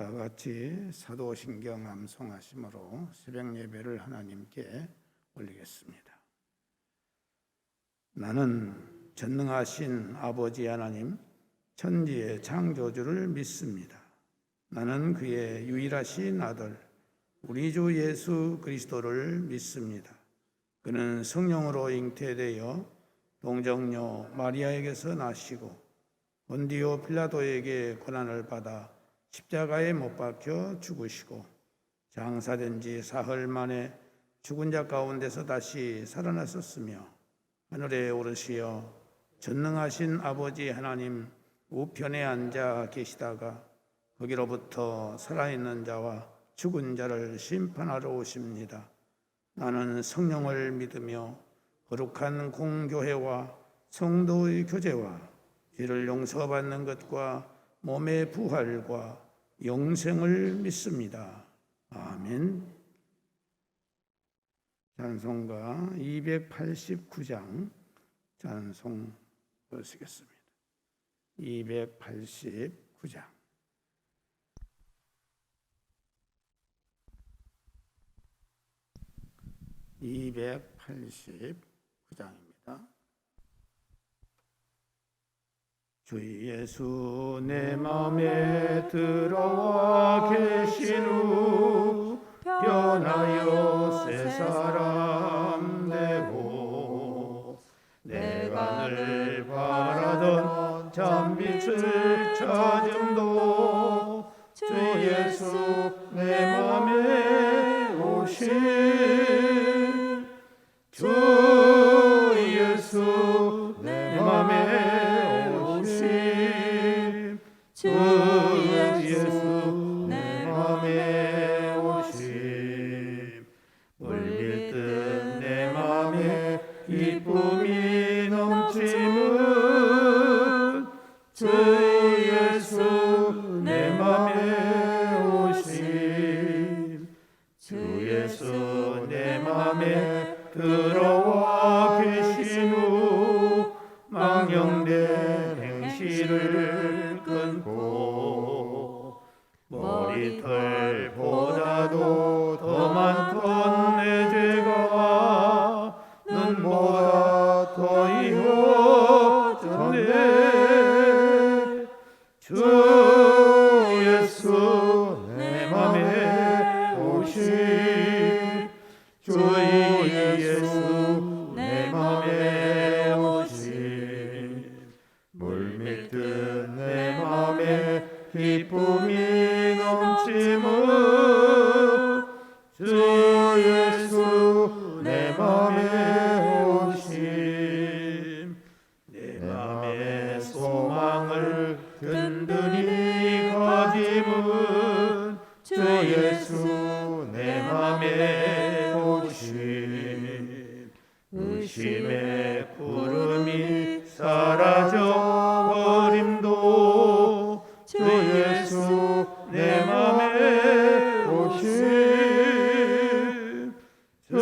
다 같이 사도신경 암송하심으로 새벽 예배를 하나님께 올리겠습니다. 나는 전능하신 아버지 하나님, 천지의 창조주를 믿습니다. 나는 그의 유일하신 아들, 우리 주 예수 그리스도를 믿습니다. 그는 성령으로 잉태되어 동정녀 마리아에게서 나시고 본디오 빌라도에게 고난을 받아 십자가에 못 박혀 죽으시고 장사된 지 사흘 만에 죽은 자 가운데서 다시 살아나셨으며 하늘에 오르시어 전능하신 아버지 하나님 우편에 앉아 계시다가 거기로부터 살아있는 자와 죽은 자를 심판하러 오십니다. 나는 성령을 믿으며 거룩한 공교회와 성도의 교제와 죄를 용서받는 것과 몸의 부활과 영생을 믿습니다. 아멘. 찬송가 289장 찬송 보시겠습니다. 289장. 주 예수 내 맘에 들어와 계신 후 변하여 새 사람 되고 내가 늘 바라던 참빛을 찾음도 주 예수 내 맘에 오신 주 예수 내 맘에 오신 주 예수 내 맘에 오신 물밀듯 내 맘에 기쁨이 넘치는 주 예수 내 맘에 오신 주 예수 내 맘에 들어와 계신 후 망령된 행실을 끊고 머리털보다도 더 많던 내 죄가 눈보다 더 이어졌네. 주 예수 내 맘에 오신 주 예수 내 맘에 오신 물밀듯 내 맘에 기쁨이 넘치는 주 예수 내 맘에 오신 내 맘의 소망을 든든히 가짐은 주 예수 내 맘에 오신 의심의 구름이 사라져 버림도 주 예수 내 맘에 오신 주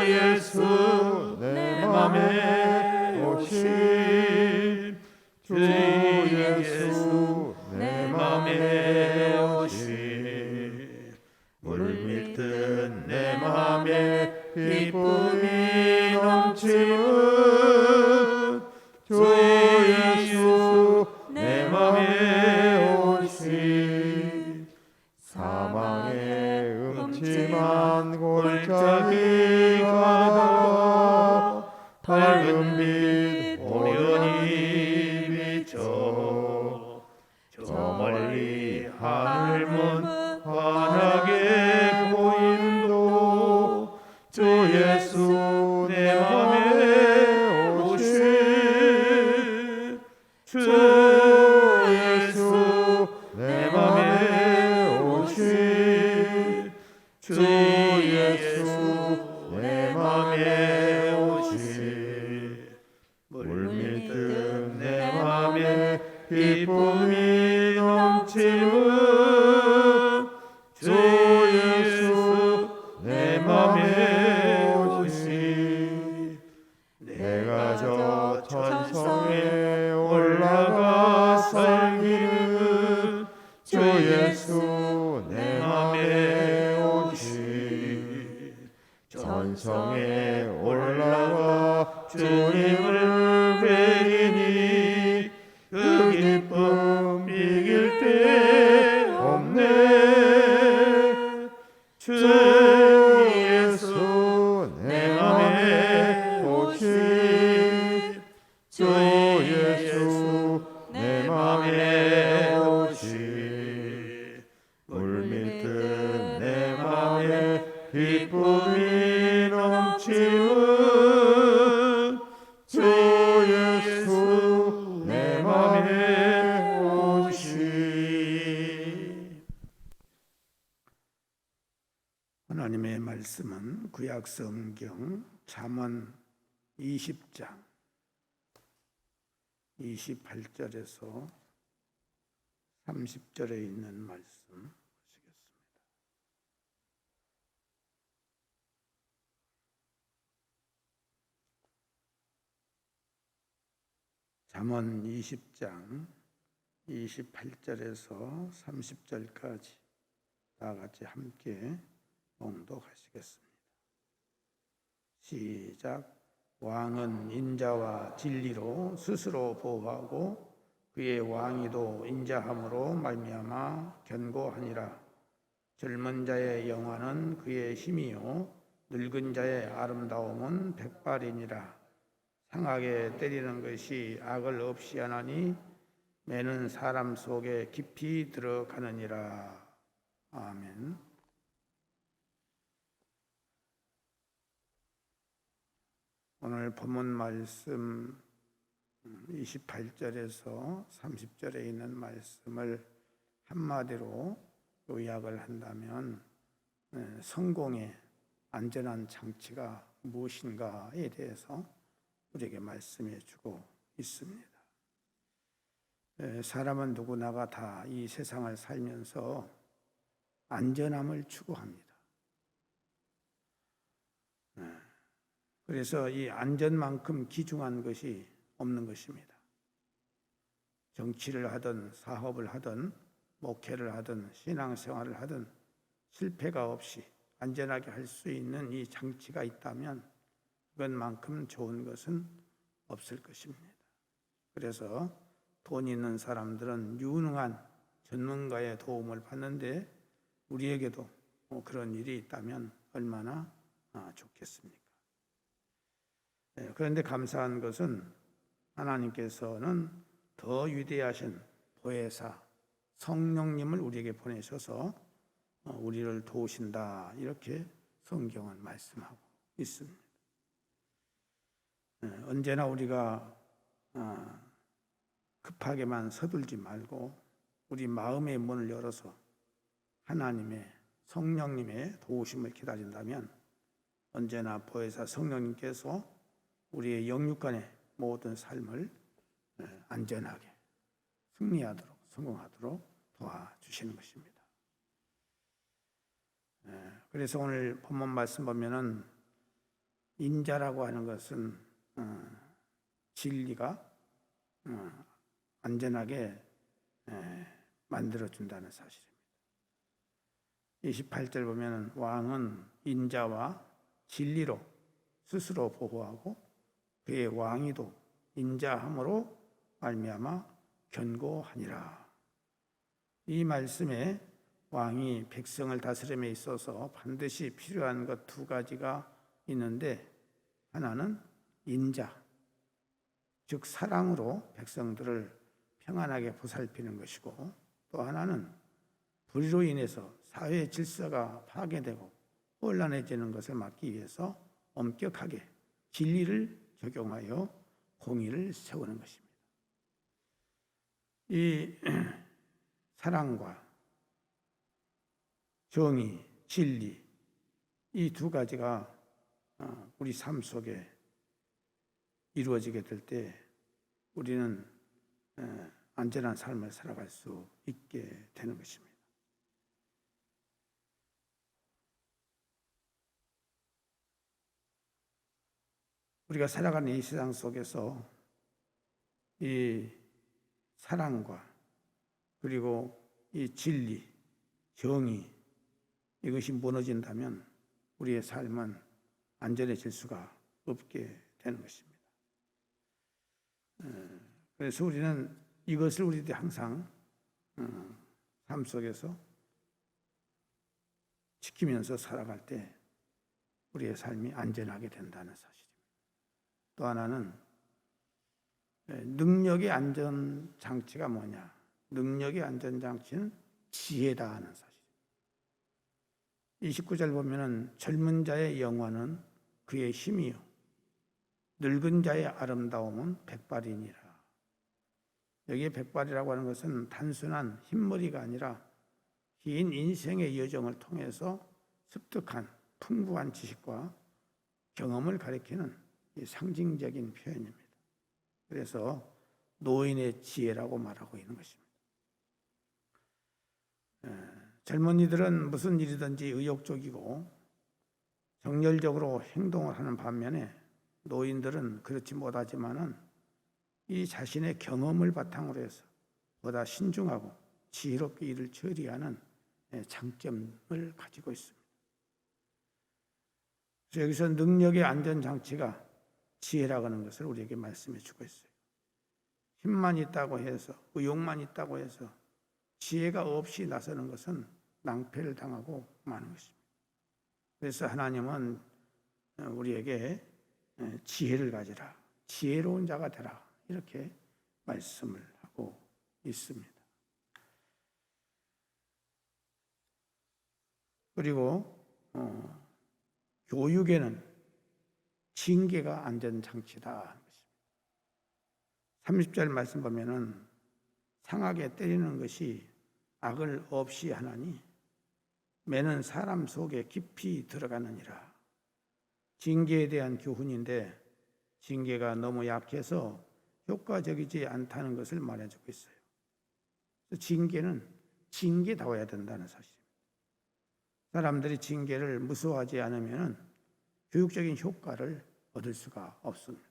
예수 내 맘에 오신 주 예수 내 맘에 오신 물밀듯 내 맘에 기쁨이 넘치는 주 예수 내 맘에 오신 사망의 음침한 골짜기 가다가 밝은 빛 오련히 비쳐 저 멀리 하늘문 환하게 보임도 주 예수 내 맘에 오신 주 예수 내 맘에 오신 주 예수 내 맘에 오신 물밀듯 내 맘에 기쁨이 넘치는 주 예수 내 맘에 오신 내가 저 천성에 올라가 살기는 주 예수 산성에 올라와 주님을 뵈리니 그 기쁨 이길 데 없네. 주 예수 내 맘에 오시, 주 예수 내 맘에 오시, 물밀듯 내 맘에 기쁨이 넘치는 주 예수 내 맘에 오시. 하나님의 말씀은 구약 성경 잠언 20장 28절에서 30절에 있는 말씀 보시겠습니다. 잠언 20장 28절에서 30절까지 다 같이 함께 봉독하시겠습니다. 시작. 왕은 인자와 진리로 스스로 보호하고 그의 왕위도 인자함으로 말미암아 견고하니라. 젊은 자의 영화는 그의 힘이요 늙은 자의 아름다움은 백발이니라. 상하게 때리는 것이 악을 없이 하나니 매는 사람 속에 깊이 들어가느니라. 아멘. 오늘 본문 말씀 28절에서 30절에 있는 말씀을 한마디로 요약을 한다면 성공의 안전한 장치가 무엇인가에 대해서 우리에게 말씀해 주고 있습니다. 사람은 누구나가 다 이 세상을 살면서 안전함을 추구합니다. 그래서 이 안전만큼 귀중한 것이 없는 것입니다. 정치를 하든 사업을 하든 목회를 하든 신앙생활을 하든 실패가 없이 안전하게 할 수 있는 이 장치가 있다면 그것만큼 좋은 것은 없을 것입니다. 그래서 돈 있는 사람들은 유능한 전문가의 도움을 받는데 우리에게도 그런 일이 있다면 얼마나 좋겠습니까? 그런데 감사한 것은 하나님께서는 더 위대하신 보혜사 성령님을 우리에게 보내셔서 우리를 도우신다, 이렇게 성경은 말씀하고 있습니다. 언제나 우리가 급하게만 서둘지 말고 우리 마음의 문을 열어서 하나님의 성령님의 도우심을 기다린다면 언제나 보혜사 성령님께서 우리의 영육간의 모든 삶을 안전하게 승리하도록 성공하도록 도와주시는 것입니다. 그래서 오늘 본문 말씀 보면은 인자라고 하는 것은 진리가 안전하게 만들어준다는 사실입니다. 28절 보면은 왕은 인자와 진리로 스스로 보호하고 그의 왕위도 인자함으로 말미암아 견고하니라. 이 말씀에 왕이 백성을 다스림에 있어서 반드시 필요한 것 두 가지가 있는데, 하나는 인자, 즉 사랑으로 백성들을 평안하게 보살피는 것이고, 또 하나는 불의로 인해서 사회 질서가 파괴되고 혼란해지는 것을 막기 위해서 엄격하게 진리를 적용하여 공의를 세우는 것입니다. 이 사랑과 정의, 진리, 이 두 가지가 우리 삶 속에 이루어지게 될 때 우리는 안전한 삶을 살아갈 수 있게 되는 것입니다. 우리가 살아가는 이 세상 속에서 이 사랑과 그리고 이 진리, 정의, 이것이 무너진다면 우리의 삶은 안전해질 수가 없게 되는 것입니다. 그래서 우리는 이것을 우리들이 항상 삶 속에서 지키면서 살아갈 때 우리의 삶이 안전하게 된다는 사실입니다. 또 하나는 능력의 안전장치가 뭐냐? 능력의 안전장치는 지혜다 하는 사실입니다. 29절 보면은 젊은 자의 영화는 그의 힘이요 늙은 자의 아름다움은 백발이니라. 여기에 백발이라고 하는 것은 단순한 흰머리가 아니라 긴 인생의 여정을 통해서 습득한 풍부한 지식과 경험을 가리키는 상징적인 표현입니다. 그래서 노인의 지혜라고 말하고 있는 것입니다. 젊은이들은 무슨 일이든지 의욕적이고 정열적으로 행동을 하는 반면에 노인들은 그렇지 못하지만은 이 자신의 경험을 바탕으로 해서 보다 신중하고 지혜롭게 일을 처리하는 장점을 가지고 있습니다. 그래서 여기서 능력의 안전장치가 지혜라고 하는 것을 우리에게 말씀해 주고 있어요. 힘만 있다고 해서 의욕만 있다고 해서 지혜가 없이 나서는 것은 낭패를 당하고 마는 것입니다. 그래서 하나님은 우리에게 지혜를 가지라, 지혜로운 자가 되라 이렇게 말씀을 하고 있습니다. 그리고 교육에는 징계가 안전장치다. 30절 말씀 보면은 상하게 때리는 것이 악을 없이 하나니 매는 사람 속에 깊이 들어가느니라. 징계에 대한 교훈인데 징계가 너무 약해서 효과적이지 않다는 것을 말해주고 있어요. 징계는 징계다워야 된다는 사실입니다. 사람들이 징계를 무서워하지 않으면 교육적인 효과를 얻을 수가 없습니다.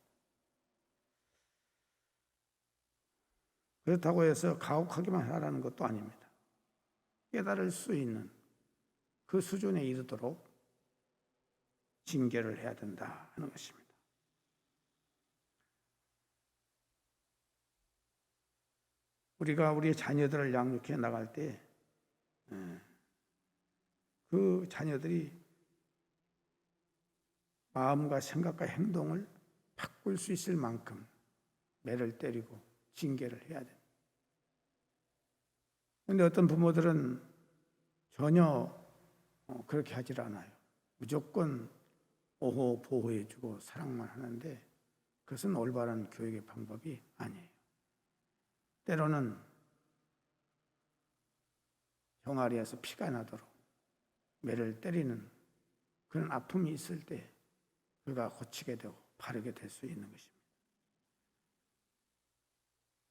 그렇다고 해서 가혹하기만 하라는 것도 아닙니다. 깨달을 수 있는 그 수준에 이르도록 징계를 해야 된다 하는 것입니다. 우리가 우리의 자녀들을 양육해 나갈 때 그 자녀들이 마음과 생각과 행동을 바꿀 수 있을 만큼 매를 때리고 징계를 해야 됩니다. 그런데 어떤 부모들은 전혀 그렇게 하질 않아요. 무조건 오호 보호해주고 사랑만 하는데 그것은 올바른 교육의 방법이 아니에요. 때로는 병아리에서 피가 나도록 매를 때리는 그런 아픔이 있을 때 그가 고치게 되고 바르게 될 수 있는 것입니다.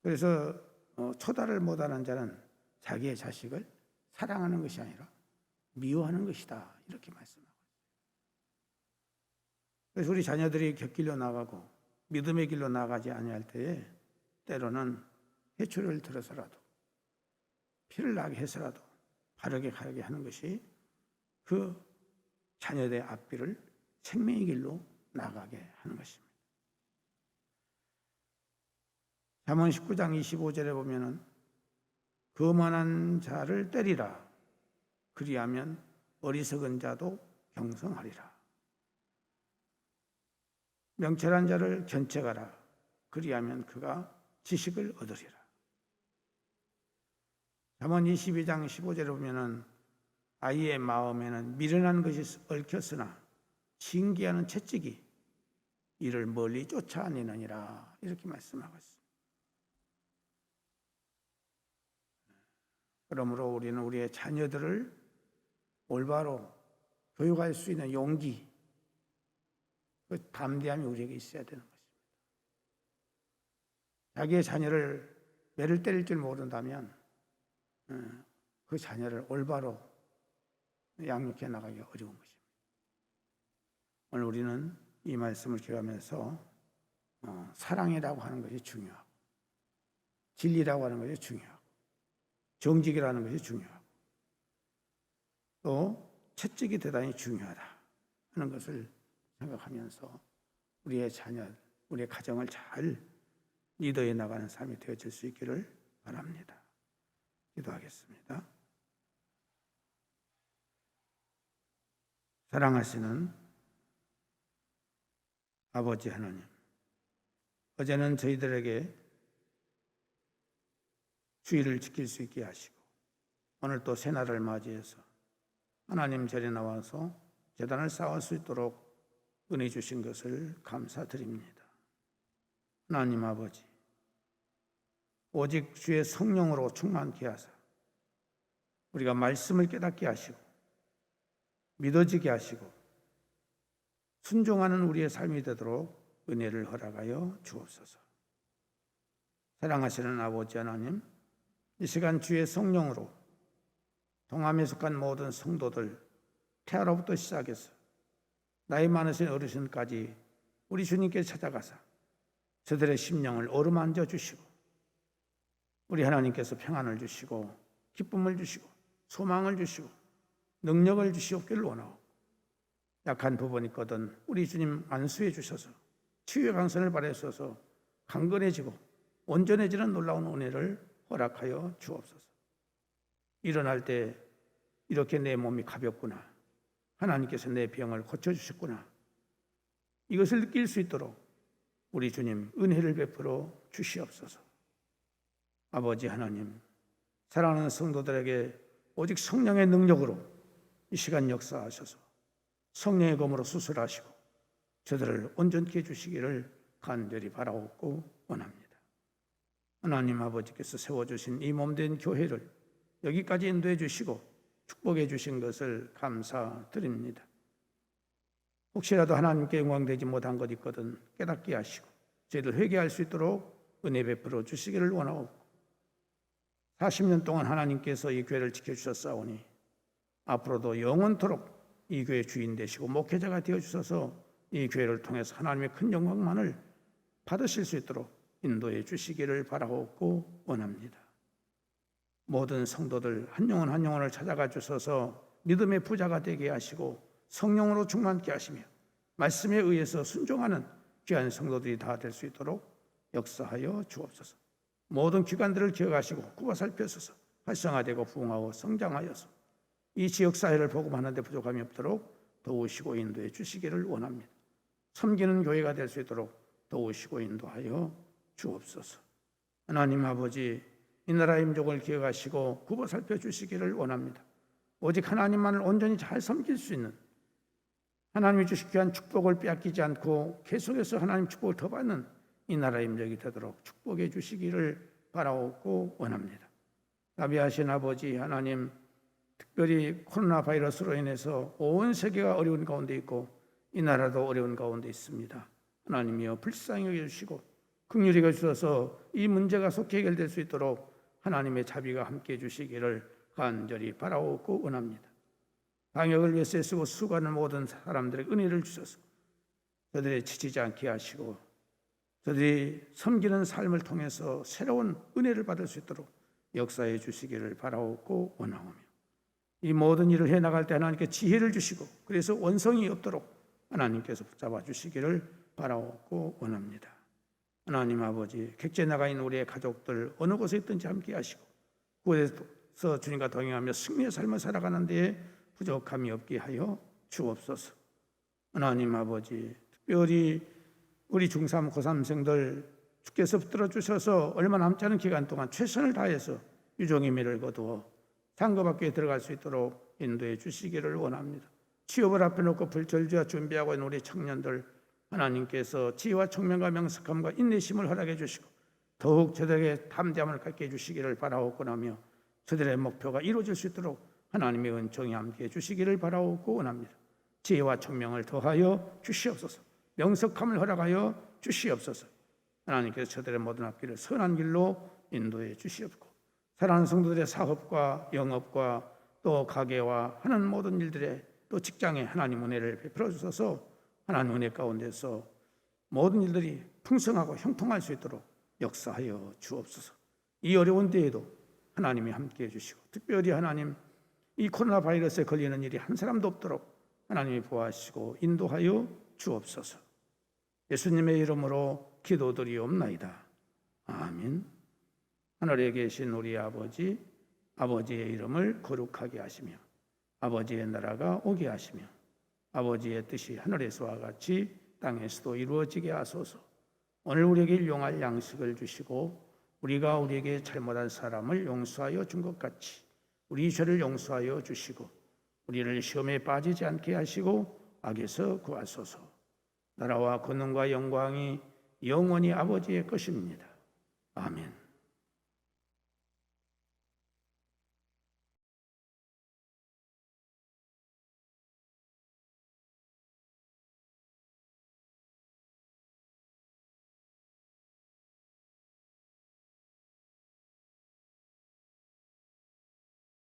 그래서 초달을 못하는 자는 자기의 자식을 사랑하는 것이 아니라 미워하는 것이다 이렇게 말씀하고 있어요. 그래서 우리 자녀들이 곁길로 나가고 믿음의 길로 나가지 아니할 때에 때로는 해초를 들어서라도 피를 나게 해서라도 바르게 가르게 하는 것이 그 자녀들의 앞길을 생명의 길로 나가게 하는 것입니다. 잠언 19장 25절에 보면은 거만한 자를 때리라 그리하면 어리석은 자도 경성하리라. 명철한 자를 견책하라 그리하면 그가 지식을 얻으리라. 잠언 22장 15절에 보면은 아이의 마음에는 미련한 것이 얽혔으나 징계하는 채찍이 이를 멀리 쫓아내느니라 이렇게 말씀하고 있습니다. 그러므로 우리는 우리의 자녀들을 올바로 교육할 수 있는 용기, 그 담대함이 우리에게 있어야 되는 것입니다. 자기의 자녀를 매를 때릴 줄 모른다면 그 자녀를 올바로 양육해 나가기 어려운 것입니다. 오늘 우리는 이 말씀을 기억하면서 사랑이라고 하는 것이 중요하고 진리라고 하는 것이 중요하고 정직이라는 것이 중요하고 또 채찍이 대단히 중요하다 하는 것을 생각하면서 우리의 자녀, 우리의 가정을 잘 리더해 나가는 삶이 되어질 수 있기를 바랍니다. 기도하겠습니다. 사랑하시는 아버지 하나님, 어제는 저희들에게 주의를 지킬 수 있게 하시고 오늘 또 새날을 맞이해서 하나님 절에 나와서 제단을 쌓을 수 있도록 은혜 주신 것을 감사드립니다. 하나님 아버지, 오직 주의 성령으로 충만케 하사 우리가 말씀을 깨닫게 하시고 믿어지게 하시고 순종하는 우리의 삶이 되도록 은혜를 허락하여 주옵소서. 사랑하시는 아버지 하나님, 이 시간 주의 성령으로 동암에 속한 모든 성도들, 태아로부터 시작해서 나이 많으신 어르신까지 우리 주님께 찾아가사 저들의 심령을 어루만져 주시고 우리 하나님께서 평안을 주시고 기쁨을 주시고 소망을 주시고 능력을 주시옵기를 원하고 약한 부분이 있거든 우리 주님 안수해 주셔서 치유의 강선을 발하셔서 강건해지고 온전해지는 놀라운 은혜를 허락하여 주옵소서. 일어날 때 이렇게 내 몸이 가볍구나, 하나님께서 내 병을 고쳐주셨구나, 이것을 느낄 수 있도록 우리 주님 은혜를 베풀어 주시옵소서. 아버지 하나님, 사랑하는 성도들에게 오직 성령의 능력으로 이 시간 역사하셔서 성령의 검으로 수술하시고 저들을 온전케 해주시기를 간절히 바라옵고 원합니다. 하나님 아버지께서 세워주신 이 몸된 교회를 여기까지 인도해 주시고 축복해 주신 것을 감사드립니다. 혹시라도 하나님께 영광되지 못한 것 있거든 깨닫게 하시고 저희들 회개할 수 있도록 은혜 베풀어 주시기를 원하옵고 40년 동안 하나님께서 이 교회를 지켜주셨사오니 앞으로도 영원토록 이 교회 주인 되시고 목회자가 되어주셔서 이 교회를 통해서 하나님의 큰 영광만을 받으실 수 있도록 인도해 주시기를 바라옵고 원합니다. 모든 성도들 한 영혼 한 영혼을 찾아가 주셔서 믿음의 부자가 되게 하시고 성령으로 충만케 하시며 말씀에 의해서 순종하는 귀한 성도들이 다 될 수 있도록 역사하여 주옵소서. 모든 기관들을 기억하시고 굽어 살펴서서 활성화되고 부흥하고 성장하여서 이 지역사회를 복음하는 데 부족함이 없도록 도우시고 인도해 주시기를 원합니다. 섬기는 교회가 될 수 있도록 도우시고 인도하여 주옵소서. 하나님 아버지, 이 나라의 민족을 기억하시고 굽어 살펴주시기를 원합니다. 오직 하나님만을 온전히 잘 섬길 수 있는, 하나님이 주신 귀한 축복을 빼앗기지 않고 계속해서 하나님 축복을 더 받는 이 나라의 민족이 되도록 축복해 주시기를 바라옵고 원합니다. 자비하신 아버지 하나님, 특별히 코로나 바이러스로 인해서 온 세계가 어려운 가운데 있고 이 나라도 어려운 가운데 있습니다. 하나님이여 불쌍히 여겨주시고 긍휼히 여겨주셔서 이 문제가 속히 해결될 수 있도록 하나님의 자비가 함께해 주시기를 간절히 바라옵고 원합니다. 방역을 위해서 애쓰고 수고하는 모든 사람들에게 은혜를 주셔서 저들이 지치지 않게 하시고 저들이 섬기는 삶을 통해서 새로운 은혜를 받을 수 있도록 역사해 주시기를 바라옵고 원하오며 이 모든 일을 해나갈 때 하나님께 지혜를 주시고 그래서 원성이 없도록 하나님께서 붙잡아 주시기를 바라옵고 원합니다. 하나님 아버지, 객지에 나가 있는 우리의 가족들 어느 곳에 있든지 함께 하시고 그곳에서 주님과 동행하며 승리의 삶을 살아가는 데에 부족함이 없게 하여 주옵소서. 하나님 아버지, 특별히 우리 중3, 고3생들 주께서 붙들어 주셔서 얼마 남지 않은 기간 동안 최선을 다해서 유종의 미를 거두어 상급학교에 들어갈 수 있도록 인도해 주시기를 원합니다. 취업을 앞에 놓고 불철주야 준비하고 있는 우리 청년들 하나님께서 지혜와 총명과 명석함과 인내심을 허락해 주시고 더욱 저들에게 담대함을 갖게 해주시기를 바라옵고 나며 저들의 목표가 이루어질 수 있도록 하나님의 은총이 함께 해주시기를 바라옵고 원합니다. 지혜와 총명을 더하여 주시옵소서. 명석함을 허락하여 주시옵소서. 하나님께서 저들의 모든 앞길을 선한 길로 인도해 주시옵고 사랑하는 성도들의 사업과 영업과 또 가게와 하는 모든 일들에 또 직장에 하나님 은혜를 베풀어 주셔서 하나님 은혜 가운데서 모든 일들이 풍성하고 형통할 수 있도록 역사하여 주옵소서. 이 어려운 때에도 하나님이 함께해 주시고 특별히 하나님 이 코로나 바이러스에 걸리는 일이 한 사람도 없도록 하나님이 보호하시고 인도하여 주옵소서. 예수님의 이름으로 기도드리옵나이다. 아멘. 하늘에 계신 우리 아버지, 아버지의 이름을 거룩하게 하시며 아버지의 나라가 오게 하시며 아버지의 뜻이 하늘에서와 같이 땅에서도 이루어지게 하소서. 오늘 우리에게 일용할 양식을 주시고 우리가 우리에게 잘못한 사람을 용서하여 준 것 같이 우리 죄를 용서하여 주시고 우리를 시험에 빠지지 않게 하시고 악에서 구하소서. 나라와 권능과 영광이 영원히 아버지의 것입니다. 아멘.